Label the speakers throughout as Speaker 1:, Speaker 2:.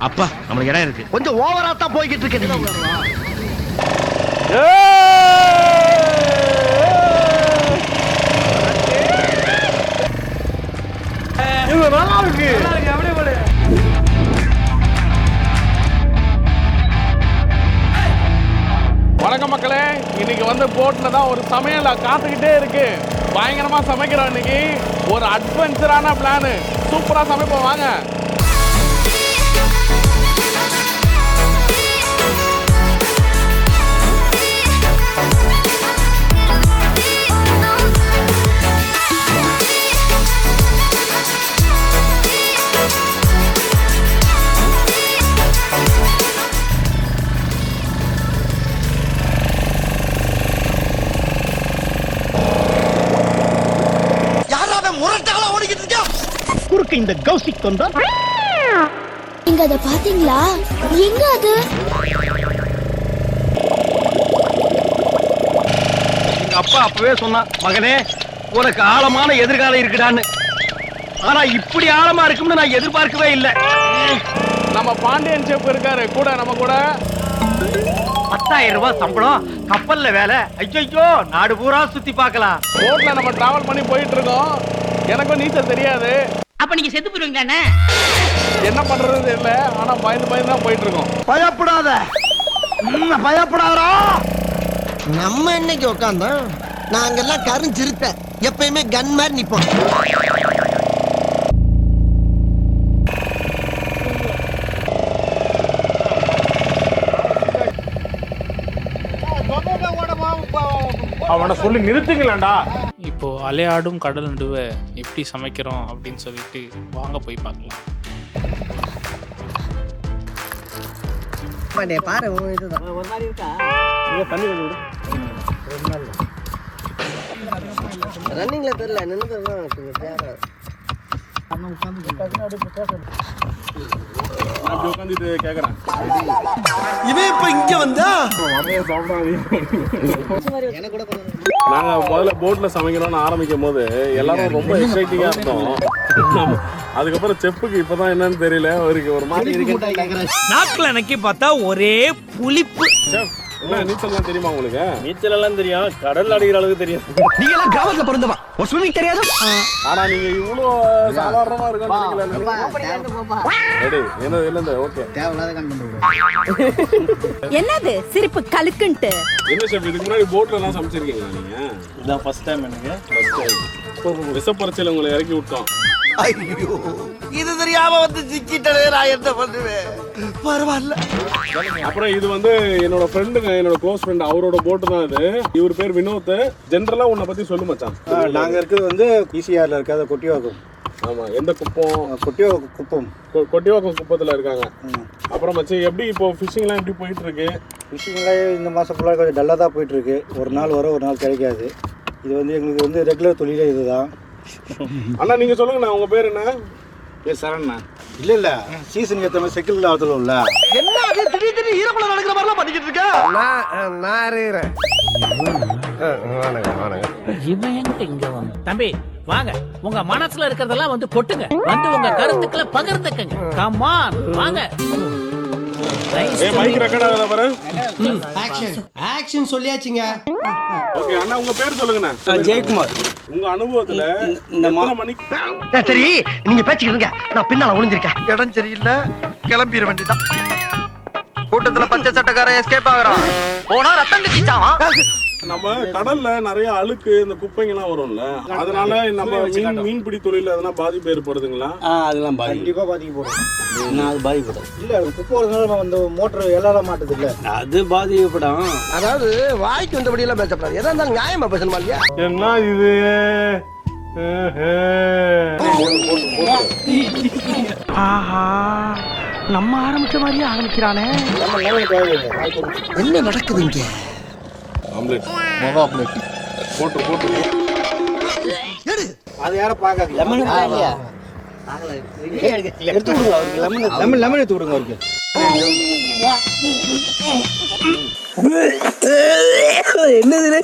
Speaker 1: அப்பா நம்மளுக்கு இடம் இருக்கு.
Speaker 2: கொஞ்சம் ஓவரா தான் போய்கிட்டு இருக்கு.
Speaker 3: நல்லா இருக்கு. அப்படியே போடு. வணக்கம் மக்களே, இன்னைக்கு வந்து போட்ல தான் ஒரு சமையல் காத்துக்கிட்டே இருக்கு. பயங்கரமா சமைக்கிறோம் இன்னைக்கு. ஒரு அட்வென்ச்சரான பிளானு. சூப்பரா சமைப்போம் வாங்க.
Speaker 2: குறுக்கு இந்த கௌசிக் வந்தா
Speaker 4: நீங்க அத பாத்தீங்களா? எங்க அது?
Speaker 2: எங்க அப்பா அப்பவே சொன்னா, மகனே உனக்கு ஆழமான எதிர்காலம் இருக்குடான்னு. ஆனா இப்படி ஆழமா இருக்கும்னு நான் எதிர்பார்க்கவே இல்லை.
Speaker 3: நம்ம பாண்டியன் செஃப் இருக்காரு கூட, நம்ம கூட
Speaker 2: 10,000 ரூபாய் சம்பளம், கப்பல்ல வேலை. ஐயோ, நாடு பூரா சுத்தி பார்க்கலாம்.
Speaker 3: போட்ல நம்ம டிராவல் பண்ணி போயிட்டு இருக்கோம். எனக்கும் நீச்சல் தெரியாது.
Speaker 5: அப்ப நீங்க செத்து போயிருவீங்களானே?
Speaker 3: என்ன பண்றது தெரியல. ஆனா பயந்து பயந்து தான் போயிட்டு இருக்கோம்.
Speaker 2: பயப்படாத, பயப்படாதா.
Speaker 6: நம்ம இன்னைக்கு உட்காந்தோம், நாங்கெல்லாம் கருஞ்சிருப்ப எப்பயுமே கன் மாதிரி நிப்போம்.
Speaker 3: அவனை சொல்லி நிறுத்துங்களேன்டா.
Speaker 7: இப்போ அலையாடும் கடல் நடுவை எப்படி சமைக்கிறோம் அப்படின்னு சொல்லிட்டு வாங்க போய் பார்க்கலாம்.
Speaker 6: பாரு ரன்னிங்ல தெரியல
Speaker 2: இவன் இப்ப இங்க வந்தா
Speaker 3: நாங்க முதல்ல போட்ல சமைக்கணும்னு ஆரம்பிக்கும் போது எல்லாரும் ரொம்ப எக்ஸைட்டிங்கா இருந்தோம். அதுக்கப்புறம் செப்புக்கு இப்பதான் என்னன்னு தெரியல, அவருக்கு ஒரு மாதிரி இருக்கு.
Speaker 8: நாக்குல நக்கி பார்த்தா ஒரே புளிப்பு.
Speaker 3: நீச்சல்லாம் தெரியுமா உங்களுக்கு?
Speaker 1: நீச்சல் எல்லாம் தெரியும், கடல் அடிக்கிற அளவுக்கு தெரியும்.
Speaker 2: நீங்க எல்லாம் கிராமத்துல பிறந்தவா, ஒரு ஸ்விமிங் தெரியாது.
Speaker 3: ஆனா நீங்க இவ்வளவு சாதாரணமா இருக்கணும். ஓகே,
Speaker 4: என்னது சிரிப்பு கலுக்குன்ட்டு?
Speaker 3: என்ன ஷெஃப், இதுக்கு முன்னாடி போட்ல எல்லாம் சமைச்சிருக்கீங்களா நீங்க?
Speaker 1: இதான் ஃபர்ஸ்ட் டைம் எனக்கு.
Speaker 3: விசப்பரிச்சையில உங்களை இறக்கி விட்டோம்.
Speaker 2: ஐயோ, இது தெரியாம வந்து சிக்கிட்டே நான் என்ன பண்ணுவேன். பரவாயில்ல.
Speaker 3: அப்புறம் இது வந்து என்னோட ஃப்ரெண்டுங்க, என்னோட க்ளோஸ் ஃப்ரெண்ட், அவரோட போட்டு தான் இது. இவர் பேர் வினோத். ஜென்ரலா உன்னை பத்தி சொல்லு மச்சான்.
Speaker 9: நாங்க இருக்கிறது வந்து பிசிஆர்ல இருக்காத கொட்டிவாக்கம்.
Speaker 3: ஆமா, எந்த குப்பம்?
Speaker 9: கொட்டிவாக்கம் குப்பம்.
Speaker 3: கொட்டிவாக்கம் குப்பத்துல இருக்காங்க. அப்புறம் மச்சி, எப்படி இப்போ ஃபிஷிங்லாம் எப்படி போயிட்டு இருக்கு?
Speaker 9: ஃபிஷிங்லாம் இந்த மாசம் ஃபுல்லாக கொஞ்சம் டல்லாக தான் போயிட்டு இருக்கு. ஒரு நாள் வர ஒரு நாள் கிடைக்காது. இது வந்து எங்களுக்கு வந்து ரெகுலர் தொழிலே இதுதான்.
Speaker 3: அண்ணா நீங்க சொல்லுங்கண்ணா, உங்க பேர் என்ன?
Speaker 9: சரண்ணா. இல்ல இல்ல, சீசனுக்கு ஏற்ற மாதிரி செக்கில் ஆத்துல இல்ல.
Speaker 2: என்ன அது திடீர்னு ஈரக்குள்ள நடக்கிற மாதிரிலாம் பண்ணிக்கிட்டு இருக்க? நான் இருக்கிறேன்.
Speaker 5: இவன் என்கிட்ட இங்க வந்து தம்பி வாங்க, உங்க மனசுல இருக்கிறதெல்லாம் வந்து கொட்டுங்க, வந்து உங்க கருத்துக்களை பகிர்ந்துக்கங்க. கம் ஆன் வாங்க.
Speaker 3: மைக் ரெக்கார்ட் ஆகுதா பாரு.
Speaker 6: ஆக்ஷன் சொல்லியாச்சுங்க.
Speaker 3: ஓகே அண்ணா, உங்க பேர் சொல்லுங்கண்ணா.
Speaker 9: ஜெயக்குமார்.
Speaker 3: உங்க அனுபவத்துல எத்தனை மணிக்கு?
Speaker 2: சரி, நீங்க பேசிக்கிடுங்க, நான் பின்னால ஒளிஞ்சிருக்கேன். இடம் சரியில்லை, கிளம்பிட வேண்டியதான். கூட்டத்துல பச்சை சட்டக்காரன் எஸ்கேப் ஆகுறான். போனா ரத்தம் கட்டிச்சான்.
Speaker 3: நம்ம கடல்ல நிறைய அழுக்கு, இந்த குப்பைங்க எல்லாம் வரும்ல, அதனால நம்ம மீன்பிடி தொழில எதனா பாதிப்பு ஏற்படுதுங்களா?
Speaker 9: அதெல்லாம் கண்டிப்பா பாதிக்கப்படும். அது பாதிக்கப்படும். இல்ல குப்பை வரதுனால வந்து மோட்டர் எல்லாம் மாட்டுது இல்ல, அது பாதிக்கப்படும்.
Speaker 6: அதாவது வாய்க்கு வந்தபடி எல்லாம் பேசப்படாது. எதா இருந்தாலும் நியாயமா பேசணுமா இல்லையா?
Speaker 3: என்ன இது?
Speaker 2: ஆஹா, நம்ம ஆரம்பிச்ச மாதிரியே ஆரம்பிக்கிறானே.
Speaker 6: என்ன நடக்குது இங்க?
Speaker 3: ஆம்லெட், மொத ஆம்லெட் போட்டு
Speaker 9: அது யாரும் பார்க்காது. லெமன் எடுத்து கொடுங்க அவருக்கு. லெமன் எடுத்து கொடுங்க அவருக்கு.
Speaker 6: என்னது?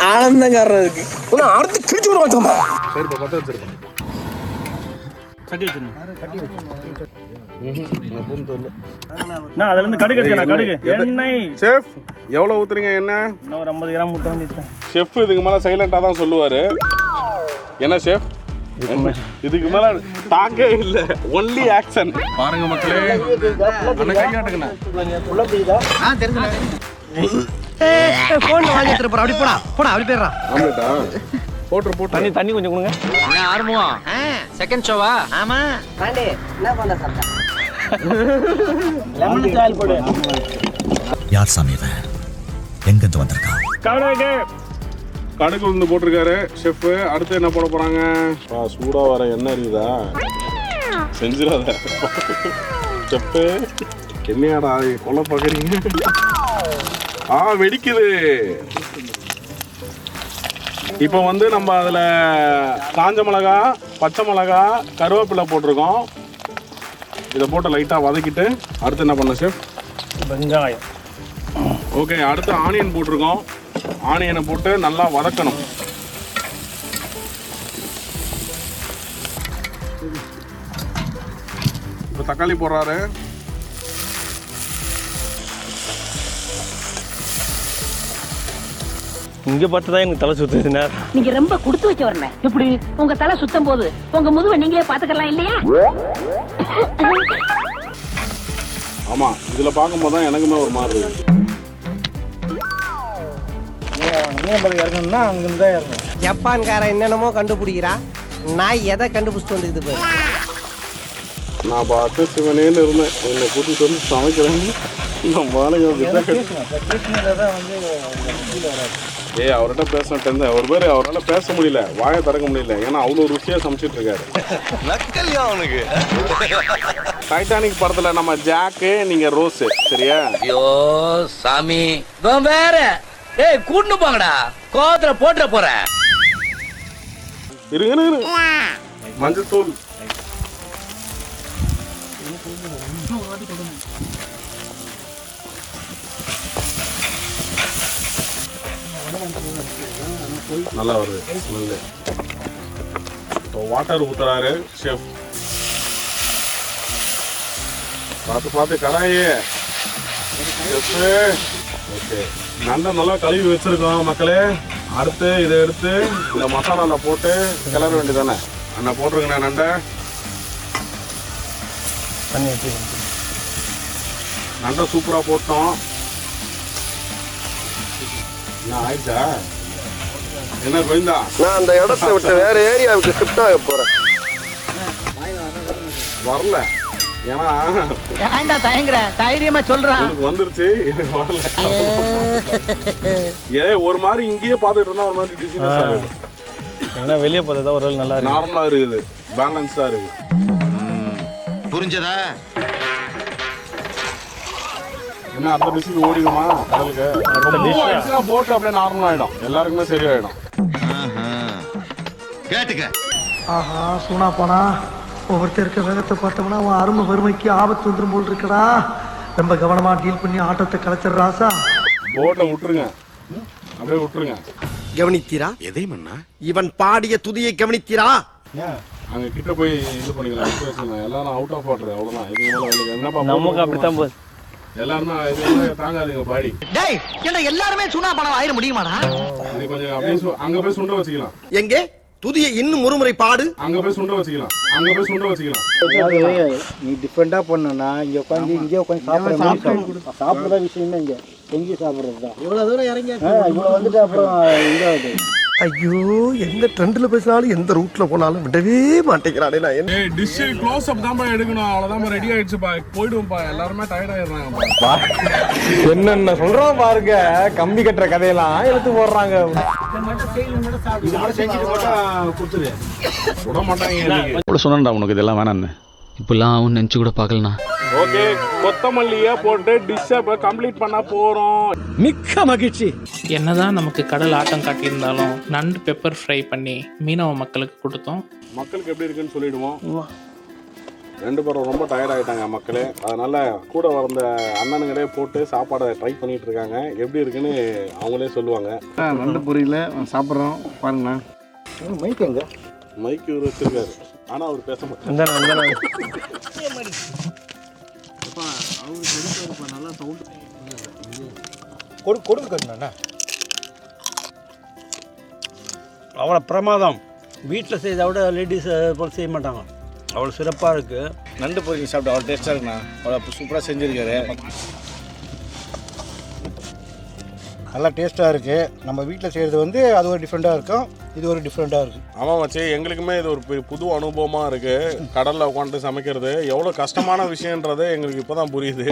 Speaker 8: ஆனந்தங்காரன் இருக்கு அடுத்து கிழிச்சு விட வச்சோம்.
Speaker 3: சரி பத்த வச்சிருக்கேன்.
Speaker 1: சட்டி வச்சிருந்தேன். நான் அதுல இருந்து கடுகு எடுக்கணும். கடுகு எண்ணெய்.
Speaker 3: ஷெஃப் எவ்வளவு ஊத்துறீங்க எண்ணெய்?
Speaker 1: நான் ஒரு 50 கிராம் முட்டை வந்துட்டேன்.
Speaker 3: ஷெஃப் இதுக்கு மேல சைலண்டா தான் சொல்லுவாரு. என்ன ஷெஃப்? இதுக்கு மேல டாக்கே இல்ல, ஒன்லி ஆக்ஷன். பாருங்க மக்களே, அண்ணா கை காட்டுங்கண்ணா.
Speaker 9: உள்ள புரியுதா?
Speaker 2: போன் வாங்கி எடுத்துட்டு போறா. அப்படி போடா போடா, அப்படி போயிடுறா.
Speaker 3: ஆம்லெட்டா? போட்டு
Speaker 1: தண்ணி கொஞ்சம் கொடுங்க.
Speaker 2: ஆரம்பம் செகண்ட் ஷோவா? ஆமா.
Speaker 9: லெமன் சாயல் போடு.
Speaker 10: யார் சாமி இவன்? எங்கிருந்து வந்திருக்கான்?
Speaker 1: கடுகு.
Speaker 3: கடுகு உளுந்து போட்டிருக்காரு ஷெஃப். அடுத்து என்ன போட போறாங்க? சூடா வர எண்ணெய் இருக்குதா? செஞ்சிடாத ஷெஃப். என்னையாடா கொலை பாக்குறீங்க? வெடிக்குது. இப்போ வந்து நம்ம அதில் காஞ்ச மிளகா, பச்சை மிளகா, கருவேப்பிலை போட்டிருக்கோம். இதை போட்டு லைட்டாக வதக்கிட்டு அடுத்து என்ன பண்ண ஷெஃப்?
Speaker 1: வெங்காயம்.
Speaker 3: ஓகே, அடுத்து ஆனியன் போட்டிருக்கோம். ஆனியனை போட்டு நல்லா வதக்கணும். இப்போ தக்காளி போடுறாரு.
Speaker 1: இங்க பார்த்தா எனக்கு தலை சுத்துதுண்ணா.
Speaker 5: நீங்க ரொம்ப கொடுத்து வச்சு வரணும். எப்படி உங்க தலை சுத்தம் போது உங்க முதுவை நீங்களே பாத்துக்கலாம் இல்லையா?
Speaker 3: ஆமா, இதுல பார்க்கும்போது தான் எனக்குமே ஒரு மாதிரி இருக்கு.
Speaker 9: இறங்கணும்னா அங்கிருந்து தான் இறங்கணும்.
Speaker 2: ஜப்பான்காரன் என்னென்னமோ கண்டுபிடிக்கிறா, நான் எதை கண்டுபிடிச்சிட்டு வந்துக்குது போய்.
Speaker 3: நான் பார்த்து சிவனேன்னு இருந்தேன். என்னை கூட்டிட்டு வந்து சமைக்கிறேன்னு நான் அவர்கிட்ட பேசிட்டு இருந்தேன். ஒரு பேர் அவரால் பேச முடியல, வாயை திறக்க முடியல. ஏன்னா அவ்வளோ ருசியாக சமைச்சிட்டு இருக்காரு.
Speaker 10: அவனுக்கு
Speaker 3: டைட்டானிக் படத்துல நம்ம ஜாக்கு, நீங்க ரோஸ். சரியா?
Speaker 8: ஐயோ சாமி வேற. ஏய் கூட்டு போங்கடா, கோவத்துல போட்டுற போறேன்.
Speaker 3: இருங்க. மஞ்சள் தூள். நல்லா வருது ஸ்மெல்லு. இப்போ வாட்டர் ஊத்துறாரு ஷெஃப். பார்த்து கடாயே ஷெஃப். ஓகே, நண்டை நல்லா கழுவி வச்சிருக்கோம் மக்களே. அடுத்து இதை எடுத்து இந்த மசாலாவில் போட்டு கிளற வேண்டியதானே. அண்ணா போட்டிருக்கேண்ணே நண்டை. நண்டை சூப்பராக போட்டோம். என்ன ஆயிடுச்சா? என்ன கோவிந்தா?
Speaker 2: நான் அந்த இடத்தை விட்டு வேற ஏரியாவுக்கு ஷிஃப்ட் ஆக போறேன்.
Speaker 3: வரல, ஏன்னா
Speaker 2: தயங்குற தைரியமா சொல்றான்.
Speaker 3: எனக்கு வந்துருச்சு, எனக்கு வரல. ஒரு மாதிரி இங்கேயே பார்த்துட்டு இருந்தா ஒரு மாதிரி டிசீஸ் ஆகுது.
Speaker 1: ஏன்னா வெளியே பார்த்தா ஒரு நல்லா இருக்கு.
Speaker 3: நார்மலா இருக்குது, பேலன்ஸா இருக்கு.
Speaker 10: புரிஞ்சதா?
Speaker 3: என்ன அடுத்த டிஷ்ஷுக்கு ஓடிடுமா கடலுக்கு? போட்டு அப்படியே நார்மல் ஆயிடும், எல்லாருக்குமே சரியாயிடும்.
Speaker 10: கேட்டுக்க.
Speaker 2: ஆஹா, சூனா போனா ஒவ்வொருத்தர் இருக்க வேகத்தை பார்த்தோம்னா அவன் அருமை வறுமைக்கு ஆபத்து வந்துடும் போல் இருக்கடா. ரொம்ப கவனமா டீல் பண்ணி ஆட்டத்தை கலைச்சிடுறாசா.
Speaker 3: போட்டை விட்டுருங்க, அப்படியே விட்டுருங்க.
Speaker 6: கவனித்தீரா?
Speaker 10: எதை மண்ணா?
Speaker 6: இவன் பாடிய துதியை கவனித்தீரா?
Speaker 3: அங்க கிட்ட போய் இது பண்ணிக்கலாம். எல்லாரும் அவுட் ஆஃப் வாட்டர், அவ்வளவுதான். இது என்னப்பா
Speaker 1: நமக்கு அப்படித்தான் போகுது.
Speaker 3: எல்லாருமே இது தாங்காதீங்க பாடி.
Speaker 2: டேய், என்ன எல்லாருமே சூனா பணம் ஆயிர முடியுமாடா?
Speaker 3: இது கொஞ்சம் அப்படியே அங்க போய் சுண்ட வச்சுக்கலாம்.
Speaker 6: எங்கே துதியை இன்னும் ஒருமுறை பாடு.
Speaker 3: அங்க போய் சுண்ட வச்சுக்கலாம், அங்க போய் சுண்ட வச்சுக்கலாம்.
Speaker 9: நீ டிஃப்ரெண்டா பண்ணனா இங்க உட்காந்து இங்கே உட்காந்து சாப்பிடுற விஷயம் தான். இங்க செஞ்சு சாப்பிடுறது தான். இவ்வளவு தூரம் இறங்கி இவ்வளவு வந்துட்டு அப்புறம் இதாவது.
Speaker 6: ஐயோ, எந்த ட்ரெண்ட்ல பேசினாலும் எந்த ரூட்ல போனாலும் விடவே மாட்டேங்கிறானே. நான் என்ன
Speaker 3: டிஷ் க்ளோஸ் அப் தான் எடுக்கணும், அவ்வளவுதான். ரெடி ஆயிடுச்சுப்பா, போயிடுவோம்ப்பா. எல்லாருமே டயர்ட் ஆயிடுறாங்க.
Speaker 9: என்னென்ன சொல்றோம் பாருங்க, கம்பி கட்டுற கதையெல்லாம் எடுத்து போடுறாங்க.
Speaker 3: விட மாட்டாங்க.
Speaker 10: சொன்னா உனக்கு இதெல்லாம் வேணான்னு இப்பெல்லாம் அவன் நினைச்சு கூட பார்க்கலண்ணா.
Speaker 3: ஓகே, கொத்தமல்லியை போட்டு டிஷ்ஷை கம்ப்ளீட் பண்ண போறோம்.
Speaker 9: மிக்க மகிழ்ச்சி.
Speaker 7: என்னதான் நமக்கு கடல் ஆட்டம் காட்டியிருந்தாலும் நண்டு பெப்பர் ஃப்ரை பண்ணி மீனவ மக்களுக்கு கொடுத்தோம்.
Speaker 3: மக்களுக்கு எப்படி இருக்குன்னு சொல்லிடுவோம். 2 பேரும் ரொம்ப டயர்ட் ஆகிட்டாங்க மக்களே. அதனால் கூட வந்த அண்ணனுங்களே போட்டு சாப்பாடை ட்ரை பண்ணிகிட்டு இருக்காங்க. எப்படி இருக்குன்னு அவங்களே சொல்லுவாங்க.
Speaker 9: நண்டு பொரியல சாப்பிட்றோம் பாருங்கண்ணா. மைக் எங்க?
Speaker 3: மைக் இவர் வச்சிருக்காரு, ஆனால் அவர் பேச மாட்டார்.
Speaker 9: கொடுக்க கட்டுண்ணா அவ்வளோ பிரமாதம். வீட்டில் செய்த விட லேடிஸ் போல் செய்ய மாட்டாங்க. அவ்வளோ சிறப்பாக இருக்குது. நண்டு பொரியல் சாப்பிட்டு அவ்வளோ டேஸ்ட்டாக இருக்குண்ணா. அவ்வளோ சூப்பராக செஞ்சுருக்காரு. நல்லா டேஸ்ட்டாக இருக்குது. நம்ம வீட்டில் செய்கிறது வந்து அது ஒரு டிஃப்ரெண்ட்டாக இருக்கும், இது ஒரு டிஃப்ரெண்ட்டாக இருக்குது.
Speaker 3: ஆமாம் வச்சு எங்களுக்குமே இது ஒரு புது அனுபவமாக இருக்குது. கடலில் உட்காந்து சமைக்கிறது எவ்வளோ கஷ்டமான விஷயன்றது எங்களுக்கு இப்போ தான் புரியுது.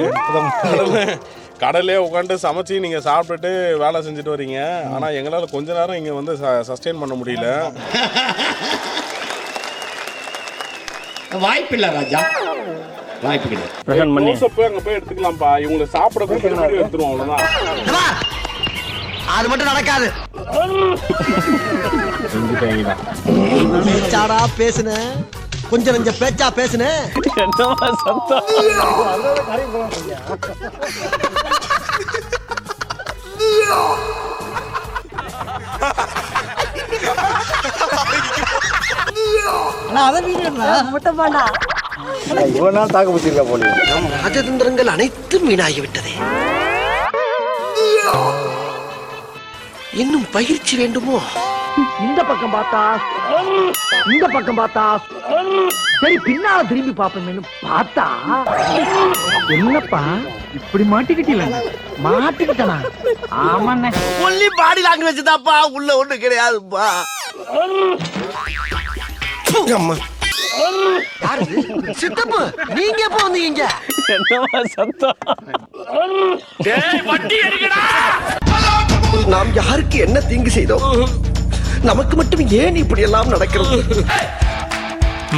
Speaker 3: கடல்லே உட்காந்து சமைச்சு நீங்கள் சாப்பிட்டுட்டு வேலை செஞ்சுட்டு வரீங்க. ஆனால் எங்களால் கொஞ்ச நேரம் இங்கே வந்து சஸ்டெயின் பண்ண முடியல.
Speaker 8: வாய்ப்பில்லை ராஜா, வாய்ப்பு கிடையாது.
Speaker 3: அங்கே போய் எடுத்துக்கலாம்ப்பா. இவங்களை சாப்பிட போய் எடுத்துருவோம், அவ்வளோதான்.
Speaker 6: அது மட்டும் நடக்காது. பேச்சாடா பேசுன, கொஞ்சம் நெஞ்ச பேச்சா பேசுன.
Speaker 9: இவ்வளோ நாள் தாக்கு பிடிச்சிருக்கா போல.
Speaker 6: ராஜதந்திரங்கள் அனைத்தும் வீணாகிவிட்டதே. இன்னும் பயிற்சி வேண்டுமோ?
Speaker 8: இந்த பக்கம் பார்த்தா இந்த பக்கம் பார்த்தா சரி, பின்னால திரும்பி பாப்போம். பார்த்தா என்னப்பா இப்படி மாட்டிக்கிட்டீங்க? மாட்டிக்கிட்டனா? ஆமாண்ணே.
Speaker 6: ஒன்லி பாடி லாங்குவேஜ் தான்ப்பா, உள்ள ஒண்ணு கிடையாதுப்பா. அம்மா சித்தப்பு, நீங்க எப்போ வந்தீங்க? நாம் யாருக்கு என்ன தீங்கு செய்தோம்? நமக்கு மட்டும் ஏன் இப்படி எல்லாம் நடக்கிறது?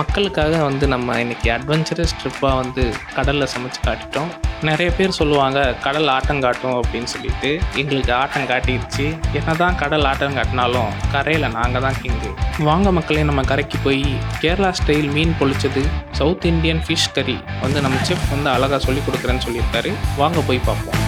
Speaker 7: மக்களுக்காக வந்து நம்ம இன்னைக்கு அட்வென்ச்சரஸ் ட்ரிப்பாக வந்து கடலில் சமைச்சு காட்டிட்டோம். நிறைய பேர் சொல்லுவாங்க கடல் ஆட்டம் காட்டும் அப்படின்னு சொல்லிட்டு. எங்களுக்கு ஆட்டம் காட்டிடுச்சு. என்னதான் கடல் ஆட்டம் காட்டினாலும் கரையில் நாங்கள் தான் கிங்கு. வாங்க மக்களே, நம்ம கரைக்கு போய் கேரளா ஸ்டைல் மீன் பொழிச்சது, சவுத் இந்தியன் ஃபிஷ் கறி வந்து நம்ம செஃப் வந்து அழகாக சொல்லி கொடுக்குறேன்னு சொல்லியிருக்காரு. வாங்க போய் பார்ப்போம்.